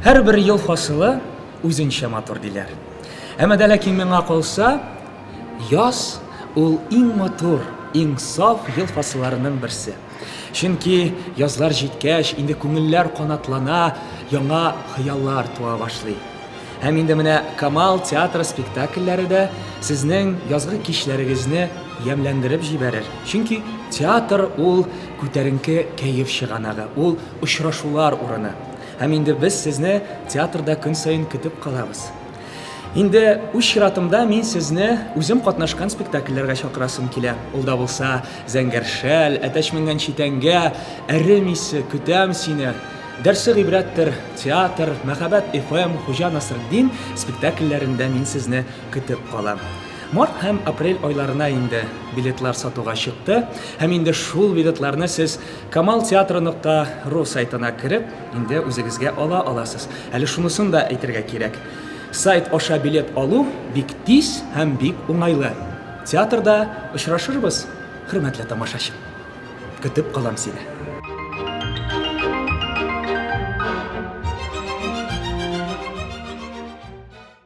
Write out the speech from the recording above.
Һәрбер ел фасылы үзенчә матур диләр. Әмма дә ләкин миңа калса, яз ул иң матур, иң саф ел фасылларының берсе. Чөнки язлар җиткәч, инде күңелләр канатлана, яңа хыяллар туа башлый. Һәм инде менә Камал театры спектакльләре дә сезнең язгы кичләрегезне ямьләндереп җибәрер. Чөнки театр ул күтәренке кәеф чыганагы, ул очрашулар урыны. Һәм инде без сезне театрда көн саен көтеп калабыз. Инде үз чиратымда мин сезне үзем катнашкан спектакльләргә чакырасым килә. Ул да булса Зәңгәр шәл, Әтәч менгән читәнгә, Әрем исе, Көтәм сине, Дәрсе гыйбрәттер, театр, Мәхәббәт ФМ, Хуҗа Насретдин спектакльләрендә мин сезне көтеп калам. Март һәм апрель айларына инде билетлар сатуга чыкты. Һәм инде шул билетларны сез kamalteatr.ru сайтына кереп, инде үзегезгә ала аласыз. Әле шунысын да әйтергә кирәк. Сайт аша билет алу бик тиз һәм бик уңайлы. Театрда очрашырбыз, хөрмәтле тамашачы. Көтеп калам сине.